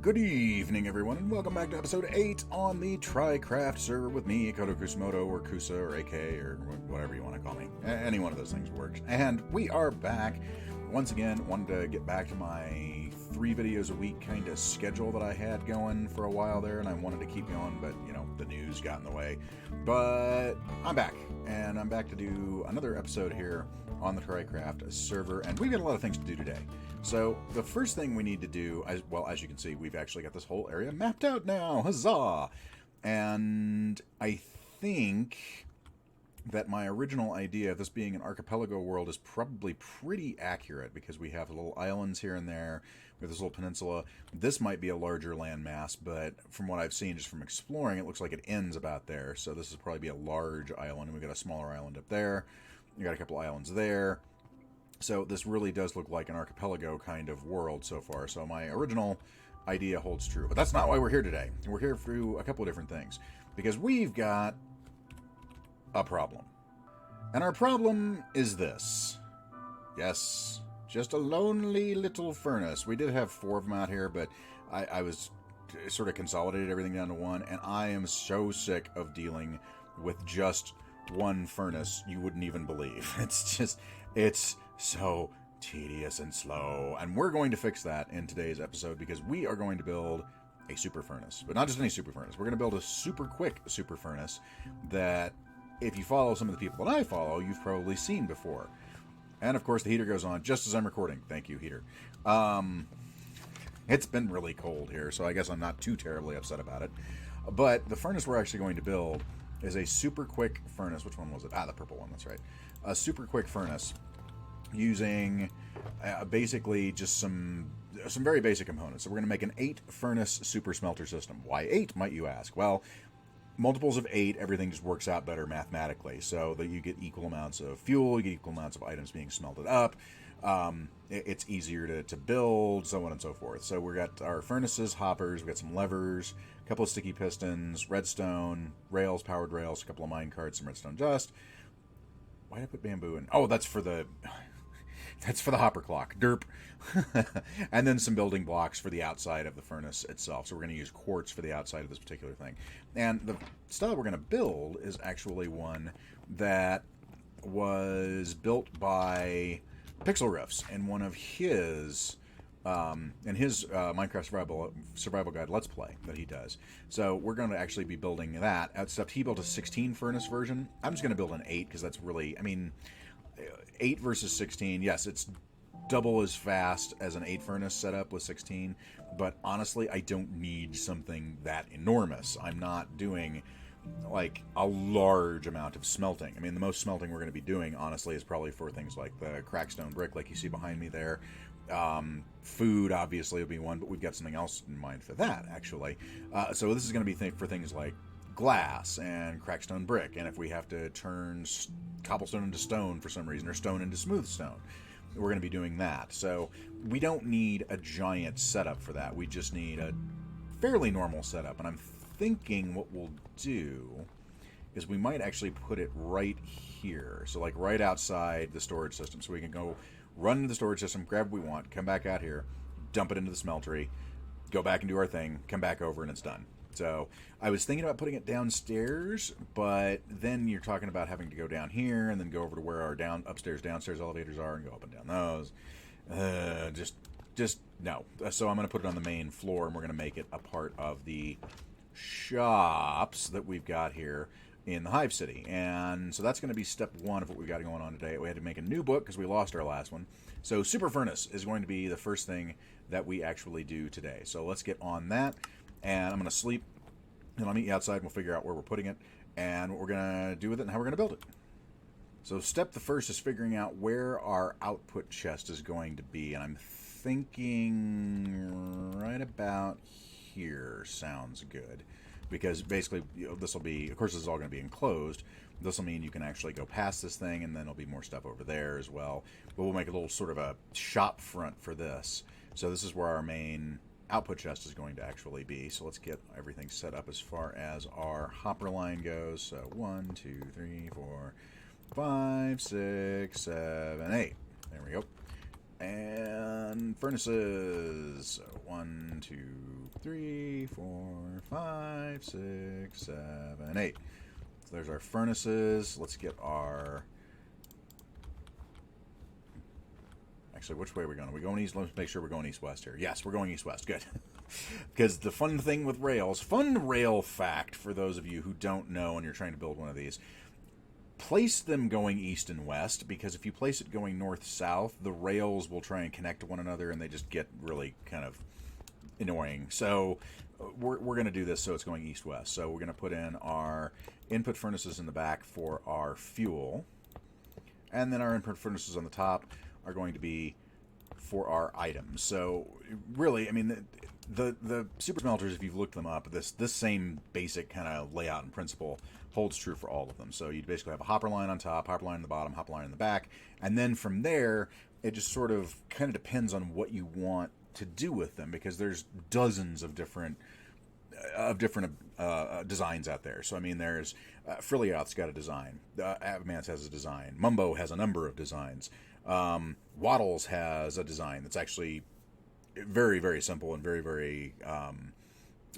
Good evening, everyone, and welcome back to episode 8 on the TryCraft server with me, Kusamoto, or Kusa, or AK, or whatever you want to call me. Any one of those things works. And we are back. Once again, wanted to get back to my 3 videos a week kind of schedule that I had going for a while there, and I wanted to keep going, but, you know, the news got in the way. But I'm back, and I'm back to do another episode here on the TryCraft server, and we've got a lot of things to do today. So the first thing we need to do, as you can see, we've actually got this whole area mapped out now. Huzzah! And I think that my original idea of this being an archipelago world is probably pretty accurate, because we have little islands here and there. We have this little peninsula. This might be a larger landmass, but from what I've seen just from exploring, it looks like it ends about there. So this will probably be a large island, and we've got a smaller island up there. We got a couple islands there. So this really does look like an archipelago kind of world so far. So my original idea holds true. But that's not why we're here today. We're here for a couple of different things. Because we've got a problem. And our problem is this. Yes, just a lonely little furnace. We did have 4 of them out here, but I was sort of consolidated everything down to 1. And I am so sick of dealing with just one furnace you wouldn't even believe. It's so tedious and slow, and we're going to fix that in today's episode, because we are going to build a super furnace. But not just any super furnace. We're going to build a super quick super furnace that, if you follow some of the people that I follow, you've probably seen before. And of course the heater goes on just as I'm recording. Thank you, heater. It's been really cold here, so I guess I'm not too terribly upset about it. But the furnace we're actually going to build is a super quick furnace. Which one was it? Ah, the purple one, that's right. A super quick furnace using basically just some very basic components. So we're going to make an 8 furnace super smelter system. Why 8, might you ask? Well, multiples of 8, everything just works out better mathematically, so that you get equal amounts of fuel, you get equal amounts of items being smelted up. It's easier to build, so on and so forth. So we got our furnaces, hoppers, we got some levers, a couple of sticky pistons, redstone, rails, powered rails, a couple of mine carts, some redstone dust. Why did I put bamboo in? Oh, that's for the hopper clock. Derp. And then some building blocks for the outside of the furnace itself. So we're going to use quartz for the outside of this particular thing. And the style we're going to build is actually one that was built by Pixlriffs in one of his Minecraft Survival Guide Let's Play that he does. So we're going to actually be building that. Except he built a 16 furnace version. I'm just going to build an 8, because that's really, 8 versus 16, yes, it's double as fast as an 8 furnace setup with 16, but honestly, I don't need something that enormous. I'm not doing, like, a large amount of smelting. The most smelting we're going to be doing, honestly, is probably for things like the crackstone brick, like you see behind me there. Food, obviously, will be one, but we've got something else in mind for that, actually. So this is going to be for things like glass and crackstone brick, and if we have to turn cobblestone into stone for some reason, or stone into smooth stone, we're going to be doing that. So we don't need a giant setup for that. We just need a fairly normal setup. And I'm thinking what we'll do is we might actually put it right here. So like right outside the storage system. So we can go run to the storage system, grab what we want, come back out here, dump it into the smeltery, go back and do our thing, come back over, and it's done. So I was thinking about putting it downstairs, but then you're talking about having to go down here and then go over to where our upstairs, downstairs elevators are and go up and down those. Just no. So I'm going to put it on the main floor, and we're going to make it a part of the shops that we've got here in the Hive City. And so that's going to be step 1 of what we've got going on today. We had to make a new book because we lost our last one. So Superfurnace is going to be the first thing that we actually do today. So let's get on that. And I'm going to sleep, and I'll meet you outside, and we'll figure out where we're putting it, and what we're going to do with it, and how we're going to build it. So step the first is figuring out where our output chest is going to be, and I'm thinking right about here sounds good, because basically this will be, of course this is all going to be enclosed. This will mean you can actually go past this thing, and then there'll be more stuff over there as well. But we'll make a little sort of a shop front for this. So this is where our main output chest is going to actually be. So let's get everything set up as far as our hopper line goes. So 1, 2, 3, 4, 5, 6, 7, 8. There we go. And furnaces. So 1, 2, 3, 4, 5, 6, 7, 8. So there's our furnaces. Let's get our... Actually, which way are we going? Are we going east? Let's make sure we're going east-west here. Yes, we're going east-west. Good. Because the fun thing with rails, fun rail fact for those of you who don't know and you're trying to build one of these, place them going east and west, because if you place it going north-south, the rails will try and connect to one another and they just get really kind of annoying. So we're going to do this so it's going east-west. So we're going to put in our input furnaces in the back for our fuel, and then our input furnaces on the top are going to be for our items. So really, I mean, the super smelters, if you've looked them up, this same basic kind of layout and principle holds true for all of them. So you basically have a hopper line on top, hopper line in the bottom, hopper line in the back, and then from there it just sort of kind of depends on what you want to do with them, because there's dozens of different designs out there. So I mean, there's Frillioth's got a design, Avamance has a design, Mumbo has a number of designs, Waddles has a design that's actually very, very simple and very, very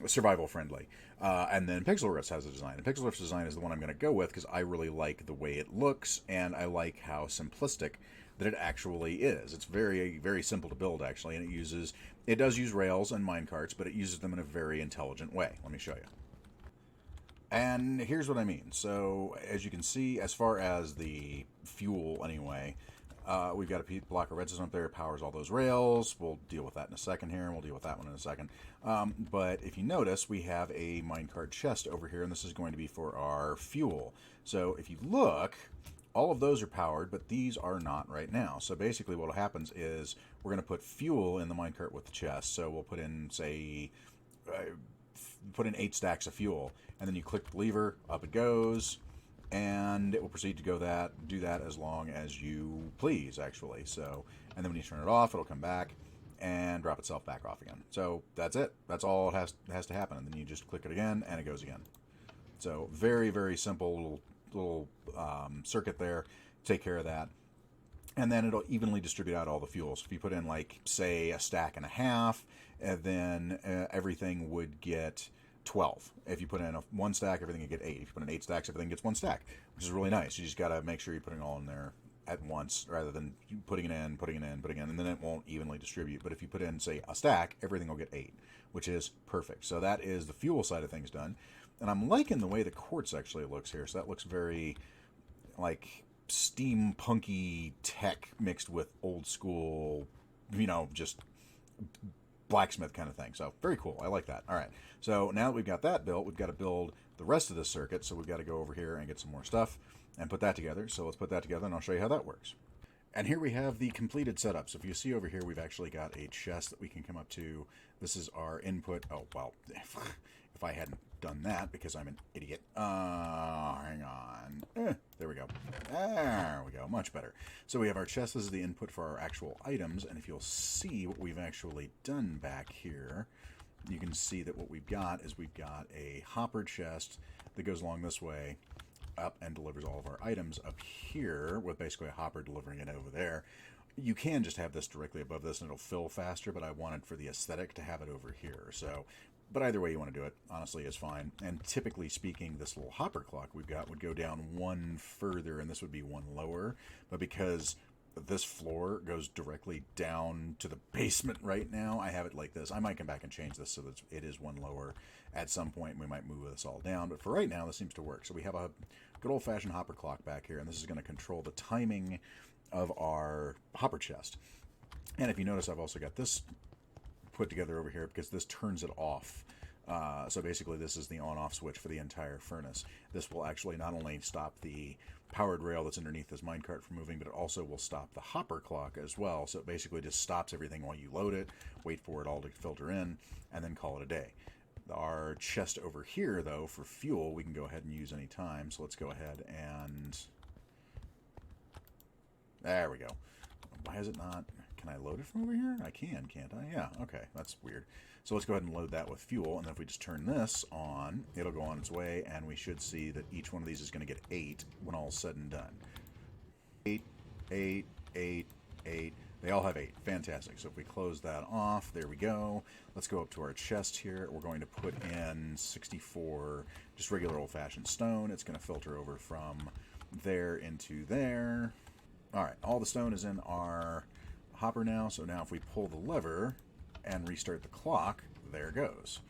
survival friendly. And then Pixlriffs has a design. And Pixlriffs' design is the one I'm going to go with because I really like the way it looks, and I like how simplistic that it actually is. It's very, very simple to build, actually, and it does use rails and minecarts, but it uses them in a very intelligent way. Let me show you. And here's what I mean. So, as you can see, as far as the fuel, anyway, we've got a block of redstone up there. It powers all those rails. We'll deal with that in a second here, and we'll deal with that one in a second. But if you notice, we have a minecart chest over here, and this is going to be for our fuel. So if you look, all of those are powered, but these are not right now. So basically what happens is we're going to put fuel in the minecart with the chest. So we'll put in, say, put in 8 stacks of fuel, and then you click the lever, up it goes, and it will proceed to do that as long as you please, actually. So, and then when you turn it off, it'll come back and drop itself back off again. So that's it. That's all it has to happen. And then you just click it again, and it goes again. So very, very simple little circuit there. Take care of that. And then it'll evenly distribute out all the fuels. If you put in, like, say, a stack and a half, and then everything would get 12. If you put in 1 stack, everything would get 8. If you put in 8 stacks, everything gets 1 stack, which is really nice. You just got to make sure you're putting it all in there at once, rather than putting it in, and then it won't evenly distribute. But if you put in, say, a stack, everything will get 8, which is perfect. So that is the fuel side of things done. And I'm liking the way the quartz actually looks here. So that looks very, like, steampunky tech mixed with old school, just blacksmith kind of thing. So very cool. I like that. All right. So now that we've got that built, we've got to build the rest of the circuit. So we've got to go over here and get some more stuff and put that together. So let's put that together, and I'll show you how that works. And here we have the completed setup. So if you see over here, we've actually got a chest that we can come up to. This is our input. Oh, well, if I hadn't done that, because I'm an idiot. Hang on. There we go. There we go. Much better. So we have our chest. This is the input for our actual items. And if you'll see what we've actually done back here, you can see that what we've got is we've got a hopper chest that goes along this way up and delivers all of our items up here, with basically a hopper delivering it over there. You can just have this directly above this and it'll fill faster, but I wanted for the aesthetic to have it over here. So, but either way you want to do it, honestly, is fine. And typically speaking, this little hopper clock we've got would go down 1 further, and this would be 1 lower. But because this floor goes directly down to the basement right now, I have it like this. I might come back and change this so that it is 1 lower at some point. We might move this all down, but for right now, this seems to work. So we have a good old-fashioned hopper clock back here, and this is going to control the timing of our hopper chest. And if you notice, I've also got this put together over here because this turns it off. So basically this is the on-off switch for the entire furnace. This will actually not only stop the powered rail that's underneath this minecart from moving, but it also will stop the hopper clock as well. So it basically just stops everything while you load it, wait for it all to filter in, and then call it a day. Our chest over here, though, for fuel, we can go ahead and use any time. So let's go ahead and... There we go. Why is it not... Can I load it from over here? I can, can't I? Yeah, okay. That's weird. So let's go ahead and load that with fuel, and then if we just turn this on, it'll go on its way, and we should see that each one of these is going to get 8 when all is said and done. 8, 8, 8, 8. They all have 8. Fantastic. So if we close that off, there we go. Let's go up to our chest here. We're going to put in 64 just regular old-fashioned stone. It's going to filter over from there into there. All right, all the stone is in our hopper now. So now if we pull the lever and restart the clock, there it goes.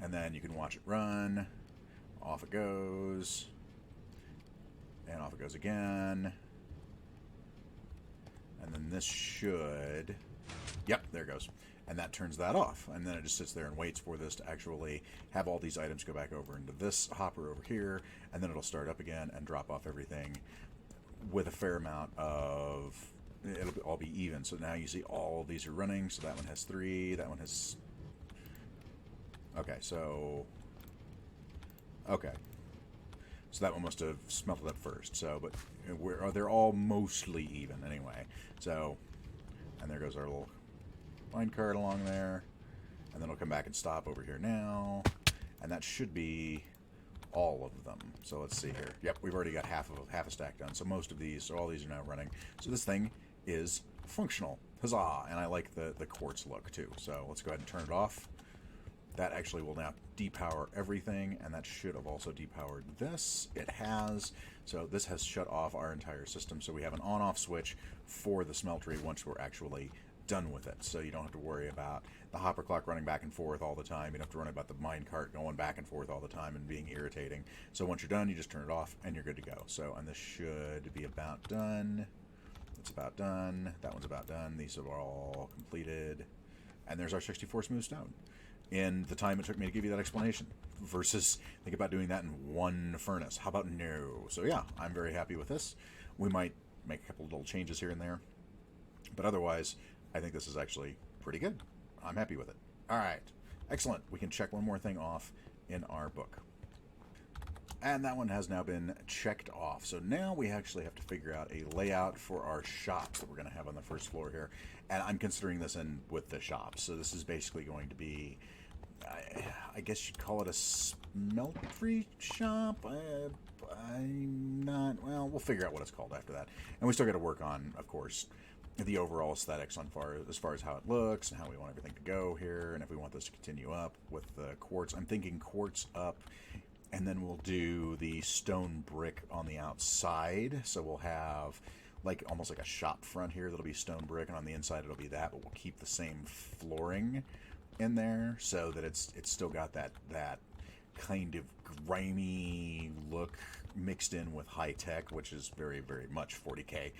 And then you can watch it run. Off it goes. And off it goes again. And then this should... Yep, there it goes. And that turns that off. And then it just sits there and waits for this to actually have all these items go back over into this hopper over here. And then it'll start up again and drop off everything with a fair amount of... It'll all be even. So now you see all of these are running. So that one has 3. That one has... Okay, so... Okay. So that one must have smelted up first. So, but they're all mostly even anyway. So, and there goes our little minecart along there. And then it'll come back and stop over here now. And that should be all of them. So let's see here. Yep, we've already got half a stack done. So most of these, so all these are now running. So this thing is functional. Huzzah! And I like the quartz look too. So let's go ahead and turn it off. That actually will now depower everything, and that should have also depowered this. It has. So this has shut off our entire system. So we have an on-off switch for the smeltery once we're actually done with it. So you don't have to worry about the hopper clock running back and forth all the time. You don't have to worry about the mine cart going back and forth all the time and being irritating. So once you're done, you just turn it off, and you're good to go. So, and this should be about done. It's about done. That one's about done. These are all completed. And there's our 64 smooth stone. In the time it took me to give you that explanation, versus think about doing that in one furnace. How about no? So yeah, I'm very happy with this. We might make a couple little changes here and there, but otherwise, I think this is actually pretty good. I'm happy with it. All right, excellent. We can check one more thing off in our book. And that one has now been checked off. So now we actually have to figure out a layout for our shops that we're going to have on the first floor here. And I'm considering this in with the shops. So this is basically going to be... I guess you'd call it a smeltery shop. I'm not... Well, we'll figure out what it's called after that. And we still got to work on, of course, the overall aesthetics as far as how it looks and how we want everything to go here. And if we want this to continue up with the quartz. I'm thinking quartz up. And then we'll do the stone brick on the outside. So we'll have... like almost like a shop front here that'll be stone brick, and on the inside it'll be that, but we'll keep the same flooring in there so that it's still got that kind of grimy look mixed in with high tech, which is very, very much 40K.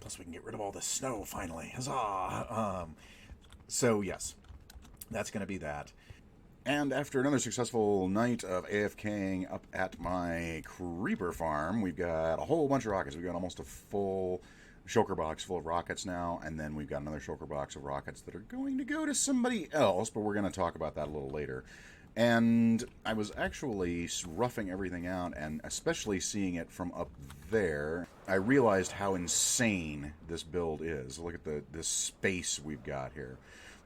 Plus we can get rid of all the snow finally. Huzzah! So yes, that's going to be that. And after another successful night of AFKing up at my creeper farm, we've got a whole bunch of rockets. We've got almost a full shulker box full of rockets now, and then we've got another shulker box of rockets that are going to go to somebody else, but we're going to talk about that a little later. And I was actually roughing everything out, and especially seeing it from up there, I realized how insane this build is. Look at this space we've got here.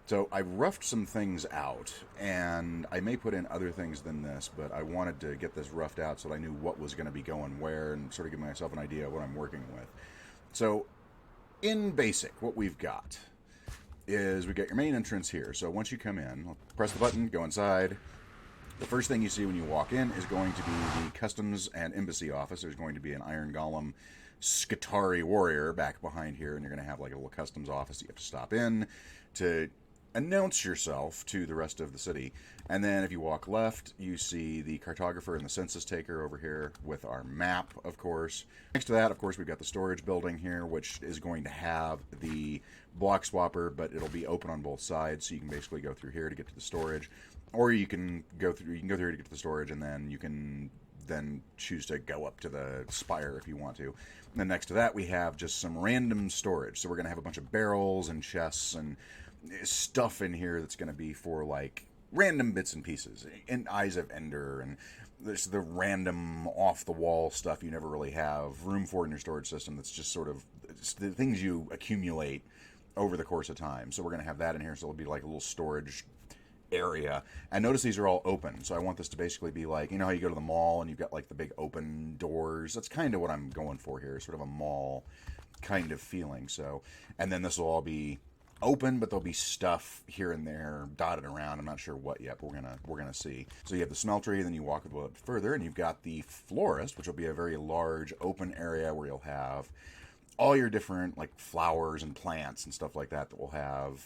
So I roughed some things out, and I may put in other things than this, but I wanted to get this roughed out so that I knew what was going to be going where and sort of give myself an idea of what I'm working with. So in basic, what we've got is we got your main entrance here. So once you come in, press the button, go inside. The first thing you see when you walk in is going to be the Customs and Embassy office. There's going to be an Iron Golem Skitarii warrior back behind here, and you're going to have like a little customs office that you have to stop in to announce yourself to the rest of the city. And then if you walk left, you see the cartographer and the census taker over here with our map, of course. Next to that, of course, we've got the storage building here, which is going to have the block swapper, but it'll be open on both sides, so you can basically go through here to get to the storage, or you can go through here to get to the storage, and then you can then choose to go up to the spire if you want to. And then next to that, we have just some random storage. So we're going to have a bunch of barrels and chests and stuff in here that's going to be for like random bits and pieces, and Eyes of Ender, and there's the random off-the-wall stuff you never really have room for in your storage system. That's just sort of the things you accumulate over the course of time. So we're going to have that in here, so it'll be like a little storage area. And notice these are all open, so I want this to basically be like, you know how you go to the mall and you've got like the big open doors? That's kind of what I'm going for here, sort of a mall kind of feeling. So, and then this will all be open, but there'll be stuff here and there dotted around. I'm not sure what yet, but we're gonna see. So you have the smeltery, then you walk a little bit further, and you've got the florist, which will be a very large open area where you'll have all your different like flowers and plants and stuff like that will have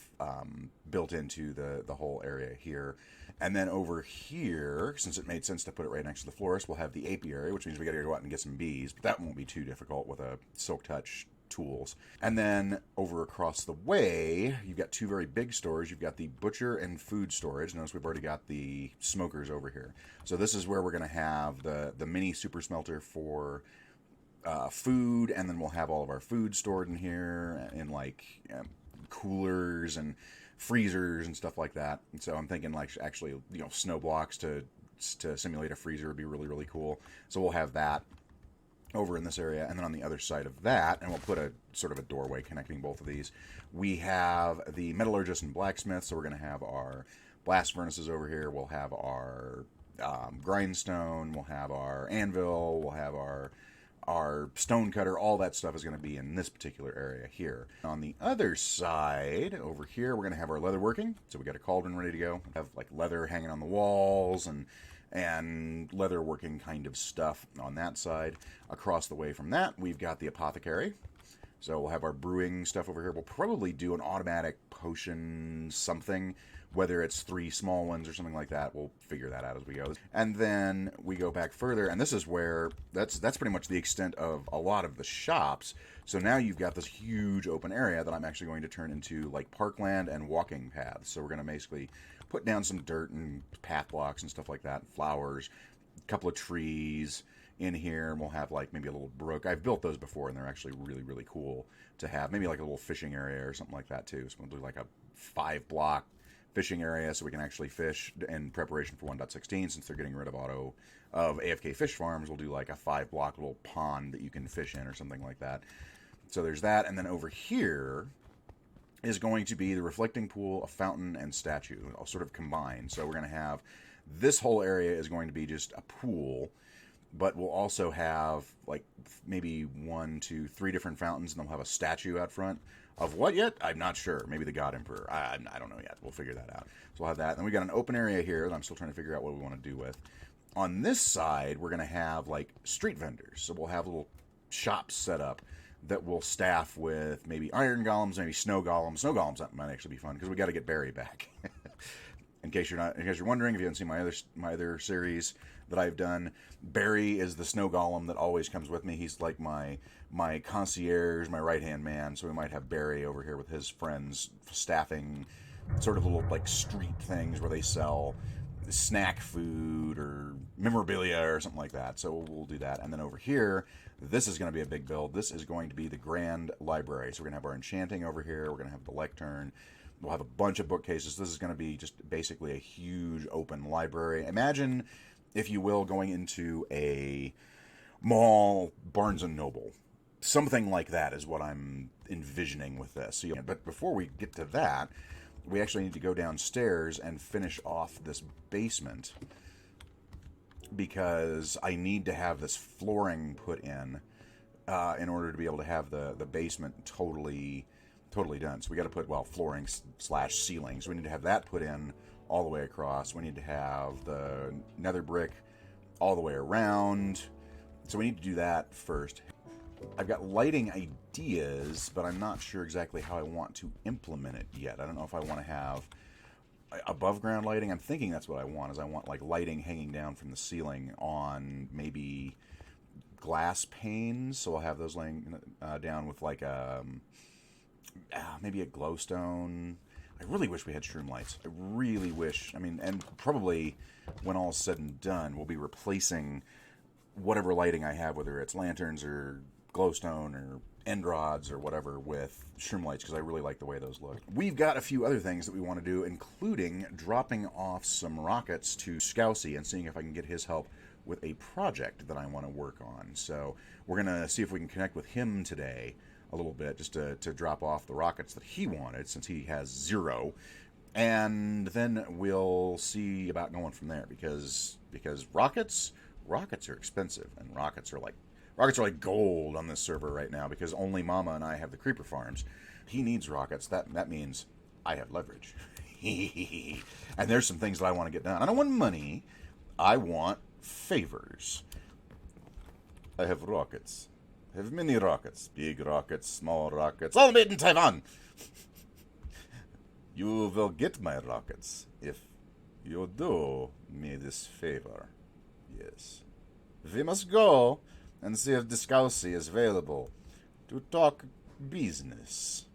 built into the whole area here. And then over here, since it made sense to put it right next to the florist, we'll have the apiary, which means we got to go out and get some bees. But that won't be too difficult with a Silk Touch tools. And then over across the way, you've got two very big stores. You've got the butcher and food storage. Notice we've already got the smokers over here. So this is where we're going to have the mini super smelter for food, and then we'll have all of our food stored in here in like coolers and freezers and stuff like that. And so I'm thinking like actually, snow blocks to simulate a freezer would be really, really cool. So we'll have that over in this area, and then on the other side of that, and we'll put a sort of a doorway connecting both of these, we have the metallurgist and blacksmith. So we're going to have our blast furnaces over here. We'll have our grindstone. We'll have our anvil. We'll have our stone cutter. All that stuff is going to be in this particular area here. On the other side, over here, we're going to have our leather working. So we got a cauldron ready to go. We have like leather hanging on the walls and leather working kind of stuff on that side. Across the way from that, we've got the apothecary. So we'll have our brewing stuff over here. We'll probably do an automatic potion something, whether it's 3 small ones or something like that. We'll figure that out as we go. And then we go back further, and this is where that's pretty much the extent of a lot of the shops. So now you've got this huge open area that I'm actually going to turn into like parkland and walking paths. So we're going to basically put down some dirt and path blocks and stuff like that, flowers, a couple of trees in here, and we'll have like maybe a little brook. I've built those before, and they're actually really, really cool to have. Maybe like a little fishing area or something like that too. So we'll do like a 5-block fishing area so we can actually fish in preparation for 1.16. Since they're getting rid of AFK fish farms, we'll do like a 5-block little pond that you can fish in or something like that. So there's that, and then over here is going to be the reflecting pool, a fountain, and statue, all sort of combined. So we're going to have this whole area is going to be just a pool, but we'll also have like maybe 1, 2, 3 different fountains, and they'll have a statue out front. Of what yet? I'm not sure. Maybe the God Emperor. I don't know yet. We'll figure that out. So we'll have that. Then we got an open area here that I'm still trying to figure out what we want to do with. On this side, we're going to have like street vendors. So we'll have little shops set up that will staff with maybe iron golems, maybe snow golems. Snow golems, that might actually be fun because we got to get Barry back. In case you're wondering, if you haven't seen my other series that I've done, Barry is the snow golem that always comes with me. He's like my concierge, my right-hand man. So we might have Barry over here with his friends staffing sort of little like street things where they sell snack food or memorabilia or something like that. So we'll do that. And then over here, this is going to be a big build. This is going to be the grand library. So we're going to have our enchanting over here. We're going to have the lectern. We'll have a bunch of bookcases. This is going to be just basically a huge open library. Imagine, if you will, going into a mall, Barnes & Noble. Something like that is what I'm envisioning with this. But before we get to that, we actually need to go downstairs and finish off this basement, because I need to have this flooring put in order to be able to have the basement totally done. So we got to put, flooring / ceiling. So we need to have that put in all the way across. We need to have the nether brick all the way around. So we need to do that first. I've got lighting ideas, but I'm not sure exactly how I want to implement it yet. I don't know if I want to have above ground lighting. I'm thinking that's what I want, is I want like lighting hanging down from the ceiling on maybe glass panes. So I'll have those laying down with like maybe a glowstone. I really wish we had shroom lights. I really wish. And probably when all is said and done, we'll be replacing whatever lighting I have, whether it's lanterns or glowstone or end rods or whatever, with shroom lights, because I really like the way those look. We've got a few other things that we want to do, including dropping off some rockets to Scousey and seeing if I can get his help with a project that I want to work on. So we're going to see if we can connect with him today a little bit, just to drop off the rockets that he wanted, since he has 0. And then we'll see about going from there, because rockets are expensive, and rockets Rockets are like gold on this server right now because only Mama and I have the creeper farms. He needs rockets. That means I have leverage. And there's some things that I want to get done. I don't want money. I want favors. I have rockets. I have many rockets. Big rockets, small rockets, all made in Taiwan. You will get my rockets if you do me this favor. Yes. We must go and see if the Scousey is available to talk business.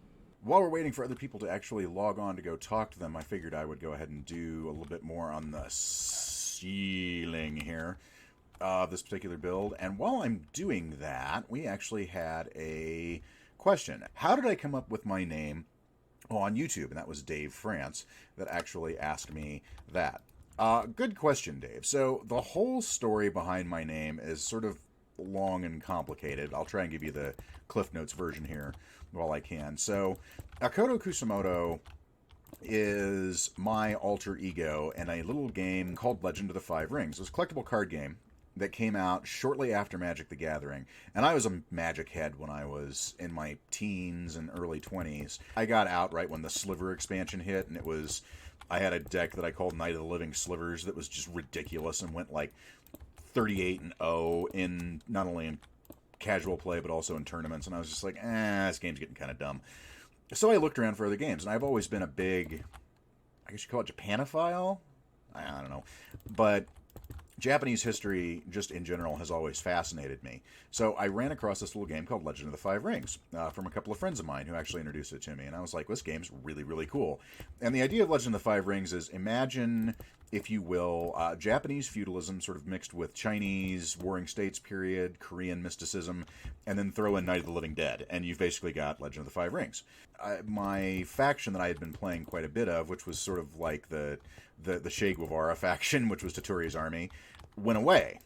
While we're waiting for other people to actually log on to go talk to them, I figured I would go ahead and do a little bit more on the ceiling here of this particular build. And while I'm doing that, we actually had a question. How did I come up with my name on YouTube? And that was Dave France that actually asked me that. Good question, Dave. So the whole story behind my name is sort of long and complicated. I'll try and give you the Cliff Notes version here while I can. So Akoto Kusamoto is my alter ego in a little game called Legend of the Five Rings. It was a collectible card game that came out shortly after Magic the Gathering. And I was a Magic head when I was in my teens and early 20s. I got out right when the Sliver expansion hit, and I had a deck that I called Night of the Living Slivers that was just ridiculous and went like 38-0 in not only in casual play but also in tournaments. And I was just like, this game's getting kind of dumb. So I looked around for other games, and I've always been a big, I guess you call it Japanophile? I don't know. But Japanese history, just in general, has always fascinated me. So I ran across this little game called Legend of the Five Rings from a couple of friends of mine who actually introduced it to me. And I was like, this game's really, really cool. And the idea of Legend of the Five Rings is, imagine, if you will, Japanese feudalism sort of mixed with Chinese Warring States period, Korean mysticism, and then throw in Night of the Living Dead. And you've basically got Legend of the Five Rings. My faction that I had been playing quite a bit of, which was sort of like the Che Guevara faction, which was Toturi's army, went away.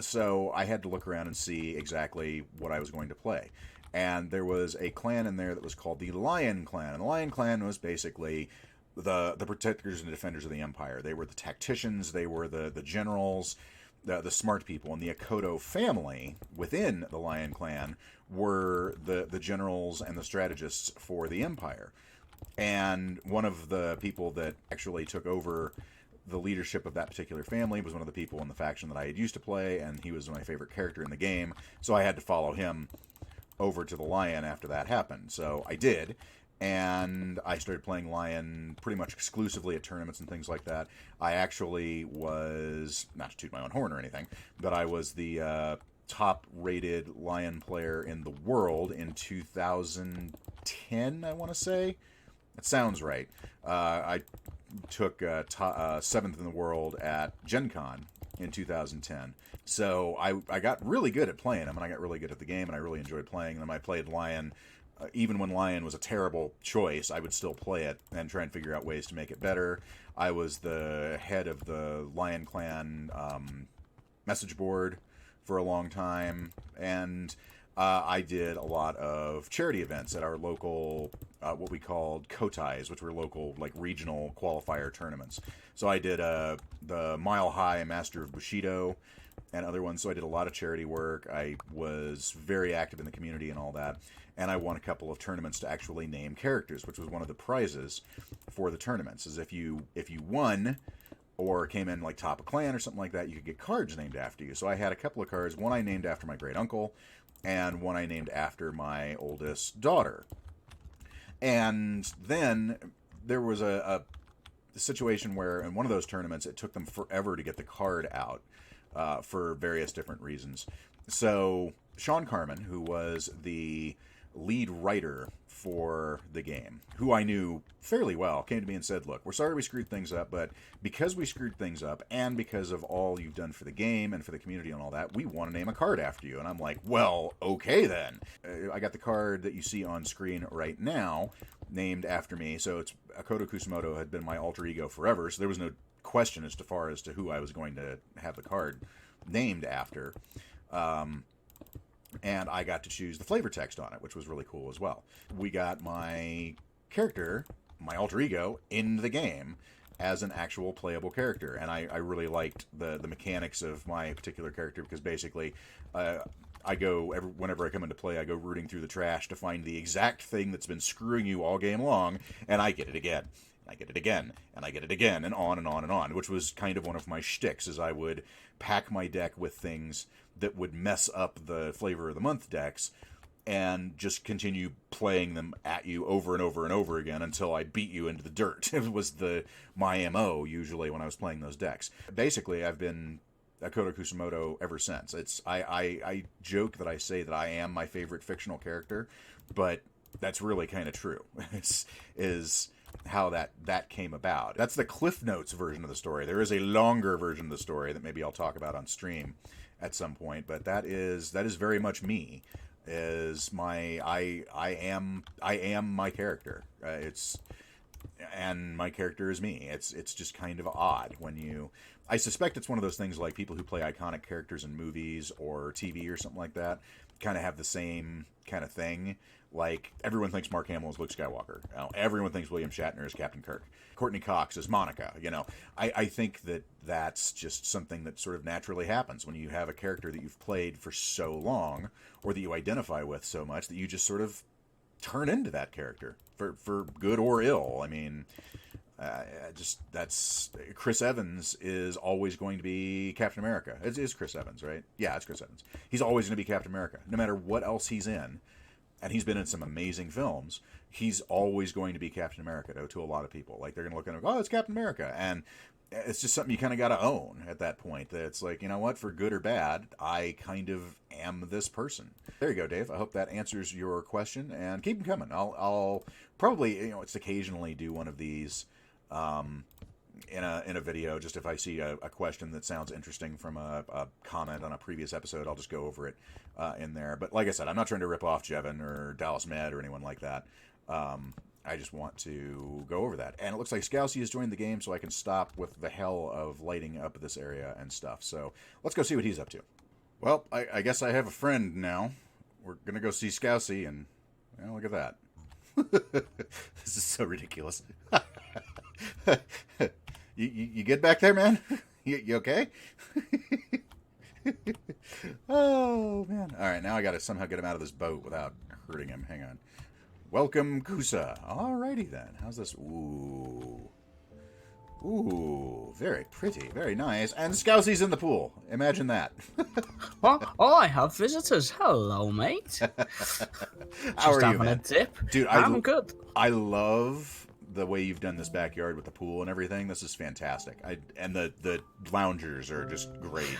So I had to look around and see exactly what I was going to play. And there was a clan in there that was called the Lion Clan. And the Lion Clan was basically the protectors and defenders of the Empire. They were the tacticians, they were the generals, the smart people. And the Akoto family within the Lion Clan were the generals and the strategists for the Empire. And one of the people that actually took over the leadership of that particular family was one of the people in the faction that I had used to play, and he was my favorite character in the game, so I had to follow him over to the Lion after that happened. So I did, and I started playing Lion pretty much exclusively at tournaments and things like that. I actually was, not to toot my own horn or anything, but I was the top-rated Lion player in the world in 2010, I want to say. That sounds right. I took 7th in the world at Gen Con in 2010. So I got really good at playing them, and I got really good at the game, and I really enjoyed playing them. I played Lion. Even when Lion was a terrible choice, I would still play it and try and figure out ways to make it better. I was the head of the Lion Clan message board for a long time, and I did a lot of charity events at our local, what we called kotais, which were local, like, regional qualifier tournaments. So I did the Mile High Master of Bushido and other ones. So I did a lot of charity work. I was very active in the community and all that. And I won a couple of tournaments to actually name characters, which was one of the prizes for the tournaments. Is if you won or came in like top of clan or something like that, you could get cards named after you. So I had a couple of cards. One I named after my great uncle, and one I named after my oldest daughter. And then there was a situation where in one of those tournaments, it took them forever to get the card out for various different reasons. So Sean Carmen, who was the lead writer for the game, who I knew fairly well, came to me and said, look, we're sorry we screwed things up, but because we screwed things up and because of all you've done for the game and for the community and all that, we want to name a card after you. And I'm like, well, okay then. I got the card that you see on screen right now named after me. So it's Akoto Kusamoto had been my alter ego forever, so there was no question as far as to who I was going to have the card named after. And I got to choose the flavor text on it, which was really cool as well. We got my character, my alter ego, in the game as an actual playable character. And I really liked the mechanics of my particular character because basically whenever I come into play, I go rooting through the trash to find the exact thing that's been screwing you all game long, and I get it again. I get it again, and I get it again, and on and on and on, which was kind of one of my shticks, is I would pack my deck with things that would mess up the Flavor of the Month decks, and just continue playing them at you over and over and over again until I beat you into the dirt. It was my MO, usually, when I was playing those decks. Basically, I've been Akoto Kusamoto ever since. I joke that I say that I am my favorite fictional character, but that's really kind of true, is how that came about. That's the Cliff Notes version of the story. There is a longer version of the story that maybe I'll talk about on stream at some point, but that is very much me. I am my character. And my character is me. It's just kind of odd when I suspect it's one of those things like people who play iconic characters in movies or TV or something like that kind of have the same kind of thing. Like, everyone thinks Mark Hamill is Luke Skywalker. Everyone thinks William Shatner is Captain Kirk. Courtney Cox is Monica. I think that's just something that sort of naturally happens when you have a character that you've played for so long, or that you identify with so much, that you just sort of turn into that character for good or ill. I mean, that's Chris Evans is always going to be Captain America. It's Chris Evans, right? Yeah, it's Chris Evans. He's always going to be Captain America, no matter what else he's in. And he's been in some amazing films. He's always going to be Captain America to a lot of people. Like, they're going to look at him and go, oh, it's Captain America. And it's just something you kind of got to own at that point. That it's like, you know what, for good or bad, I kind of am this person. There you go, Dave. I hope that answers your question. And keep them coming. I'll probably, it's occasionally do one of these in a video, just if I see a question that sounds interesting from a comment on a previous episode. I'll just go over it in there. But like I said, I'm not trying to rip off Jevin or Dallas Med or anyone like that. I just want to go over that. And it looks like Scousey has joined the game, so I can stop with the hell of lighting up this area and stuff. So let's go see what he's up to. Well, I guess I have a friend now. We're going to go see Scousey, and look at that. This is so ridiculous. You get back there, man? You okay? Oh, man. All right, now I got to somehow get him out of this boat without hurting him. Hang on. Welcome, Kusa. Alrighty, then. How's this? Ooh. Ooh, very pretty. Very nice. And Scousey's in the pool. Imagine that. What? Oh, I have visitors. Hello, mate. How are you, having man? a dip. Dude, I'm good. I love the way you've done this backyard with the pool and everything. This is fantastic. And the loungers are just great.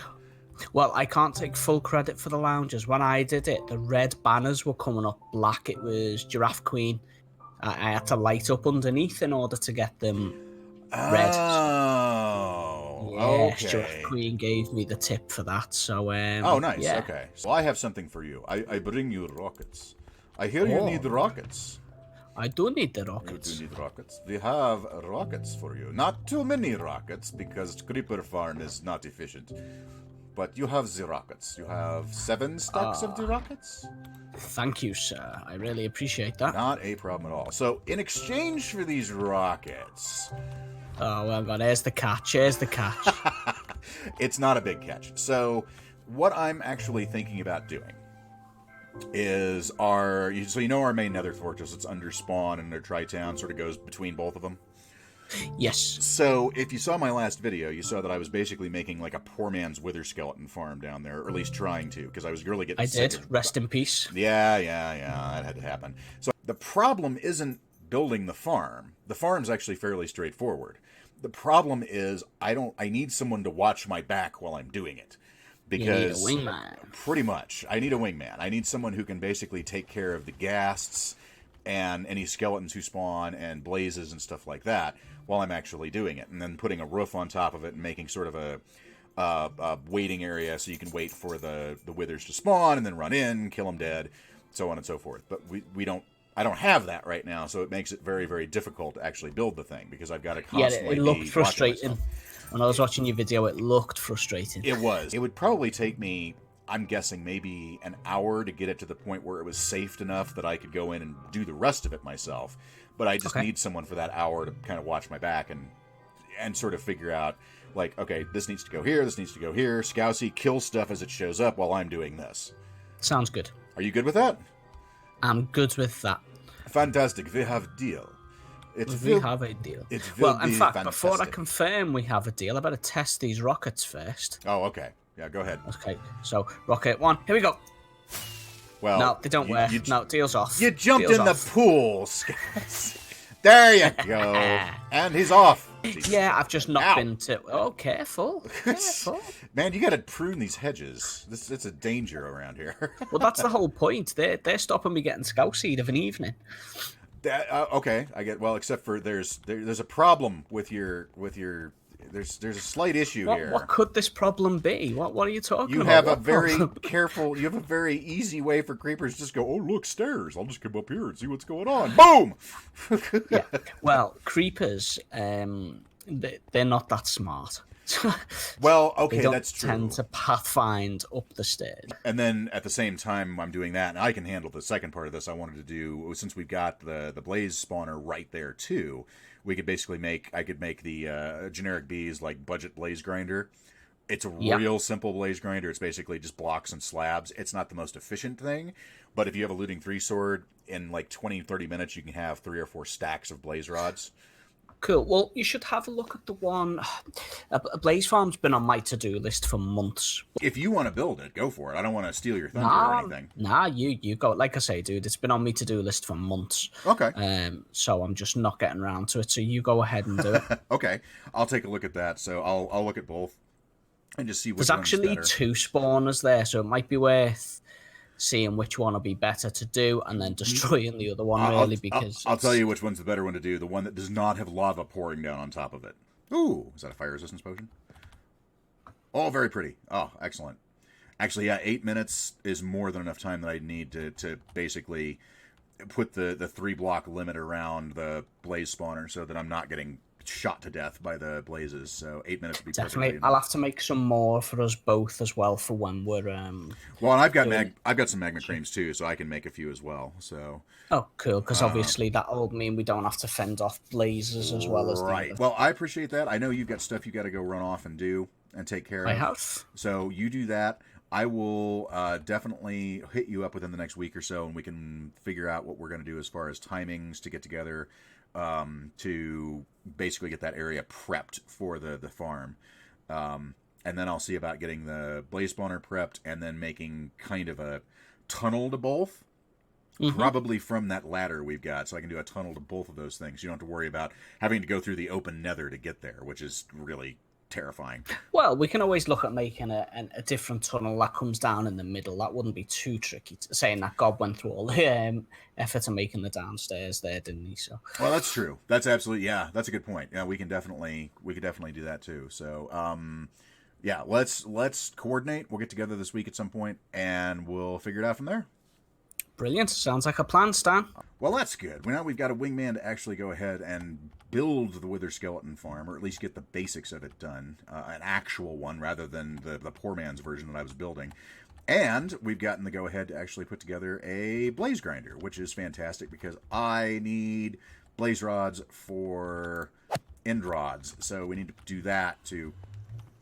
Well, I can't take full credit for the loungers. When I did it, the red banners were coming up black. It was Giraffe Queen. I had to light up underneath in order to get them red. Oh, yeah, okay. Giraffe Queen gave me the tip for that. So, oh, nice. Yeah. Okay. So I have something for you. I bring you rockets. I hear you need rockets. I do need the rockets. You do need rockets. We have rockets for you. Not too many rockets, because Creeper Farm is not efficient. But you have the rockets. You have 7 stacks of the rockets? Thank you, sir. I really appreciate that. Not a problem at all. So, in exchange for these rockets... Oh, well, God, here's the catch. Here's the catch. It's not a big catch. So, what I'm actually thinking about doing is our main nether fortress. It's under spawn and their tri-town sort of goes between both of them. Yes. So if you saw my last video, you saw that I was basically making like a poor man's wither skeleton farm down there, or at least trying to, because I was really getting sick of... Rest in peace. Yeah, that had to happen. So the problem isn't building the farm. The farm's actually fairly straightforward. The problem is I need someone to watch my back while I'm doing it. Because you need a wingman. Pretty much. I need a wingman. I need someone who can basically take care of the ghasts and any skeletons who spawn and blazes and stuff like that while I'm actually doing it. And then putting a roof on top of it and making sort of a waiting area so you can wait for the withers to spawn and then run in, kill them dead, so on and so forth. But I don't have that right now, so it makes it very, very difficult to actually build the thing because I've got to constantly it looked frustrating. When I was watching your video, it looked frustrating. It was. It would probably take me, I'm guessing, maybe an hour to get it to the point where it was safe enough that I could go in and do the rest of it myself. But I just need someone for that hour to kind of watch my back and sort of figure out, like, okay, this needs to go here, this needs to go here. Scousey, kill stuff as it shows up while I'm doing this. Sounds good. Are you good with that? I'm good with that. Fantastic. We have deal. We have a deal. It will Well, in be fact, fantastic. before I confirm we have a deal, I better test these rockets first. Oh, okay. Yeah, go ahead. Okay, so rocket 1, here we go. Well, No, they don't work. No, deal's off. You jumped Deal's in off. the pool, Scousey. There you go. And he's off. Yeah, I've just not been to... Oh, careful. Careful. Man, you got to prune these hedges. It's a danger around here. Well, that's the whole point. They're stopping me getting Scousey of an evening. Okay, I get. Well, except for there's a problem with your. There's a slight issue here. What could this problem be? What are you talking about? You have a very careful. You have a very easy way for creepers to just go. Oh, look, stairs. I'll just come up here and see what's going on. Boom. Yeah. Well, creepers. They're not that smart. Well, okay, they don't that's true. Tend to pathfind up the stairs. And then at the same time I'm doing that, and I can handle the second part of this. I wanted to do, since we've got the blaze spawner right there too, we could basically I could make the generic bees like budget blaze grinder. It's a real simple blaze grinder. It's basically just blocks and slabs. It's not the most efficient thing, but if you have a looting 3 sword, in like 20-30 minutes you can have 3 or 4 stacks of blaze rods. Cool. Well, you should have a look at the one. Blaze Farm's been on my to-do list for months. If you want to build it, go for it. I don't want to steal your thunder or anything. Nah, you go. Like I say, dude, it's been on my to-do list for months. Okay. So I'm just not getting around to it. So you go ahead and do it. Okay. I'll take a look at that. So I'll look at both and just see which one's better. There's actually 2 spawners there, so it might be worth seeing which one will be better to do and then destroying the other one, really, because... I'll tell you which one's the better one to do. The one that does not have lava pouring down on top of it. Ooh, is that a fire resistance potion? Oh, very pretty. Oh, excellent. Actually, yeah, 8 minutes is more than enough time that I need to basically put the 3-block limit around the blaze spawner so that I'm not getting shot to death by the blazes. So 8 minutes would be definitely. I'll have to make some more for us both as well for when we're well, and I've got some magma creams too, so I can make a few as well. So cool, because obviously that'll mean we don't have to fend off blazes as well as right. Well, I appreciate that. I know you've got stuff you got to go run off and do and take care of. I have. So you do that. I will definitely hit you up within the next week or so, and we can figure out what we're going to do as far as timings to get together to basically get that area prepped for the farm. And then I'll see about getting the blaze spawner prepped and then making kind of a tunnel to both. Probably from that ladder we've got, so I can do a tunnel to both of those things. You don't have to worry about having to go through the open nether to get there, which is really terrifying. Well, we can always look at making a different tunnel that comes down in the middle. That wouldn't be too tricky. Saying that God went through all the effort of making the downstairs there, didn't he? So. Well, that's true. That's absolutely that's a good point. Yeah, we could definitely do that too. So, yeah, let's coordinate. We'll get together this week at some point, and we'll figure it out from there. Brilliant. Sounds like a plan, Stan. Well, that's good. Now we've got a wingman to actually go ahead and build the Wither Skeleton farm, or at least get the basics of it done. An actual one, rather than the poor man's version that I was building. And we've gotten the go-ahead to actually put together a blaze grinder, which is fantastic because I need blaze rods for end rods. So we need to do that to...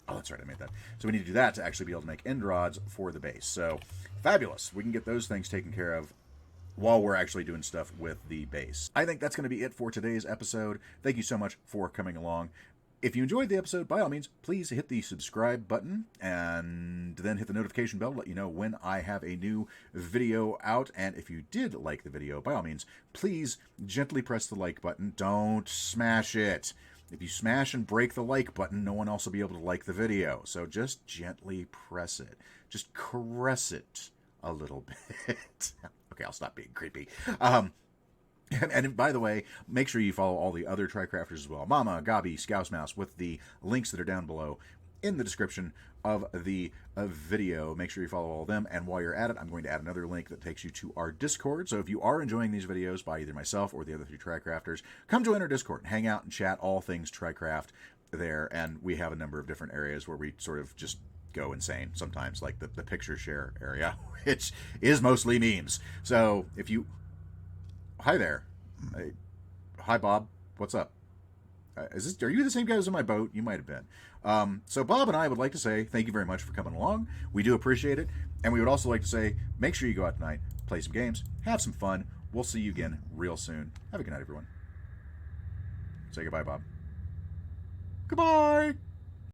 Oh, that's right, I made that. So we need to do that to actually be able to make end rods for the base. So, fabulous. We can get those things taken care of while we're actually doing stuff with the base. I think that's going to be it for today's episode. Thank you so much for coming along. If you enjoyed the episode, by all means, please hit the subscribe button and then hit the notification bell to let you know when I have a new video out. And if you did like the video, by all means, please gently press the like button. Don't smash it. If you smash and break the like button, no one else will be able to like the video. So just gently press it. Just caress it a little bit. Okay, I'll stop being creepy. And by the way, make sure you follow all the other TryCrafters as well. Mama, Gabi, Scouse Mouse, with the links that are down below in the description of the video. Make sure you follow all of them. And while you're at it, I'm going to add another link that takes you to our Discord. So if you are enjoying these videos by either myself or the other 3 TryCrafters, come join our Discord and hang out and chat all things TryCraft there. And we have a number of different areas where we sort of just go insane sometimes, like the picture share area, which is mostly memes. So if you... Hi there. Hi, Bob. What's up? Are you the same guy who's in my boat? You might have been. So Bob and I would like to say thank you very much for coming along. We do appreciate it. And we would also like to say, make sure you go out tonight, play some games, have some fun. We'll see you again real soon. Have a good night, everyone. Say goodbye, Bob. Goodbye!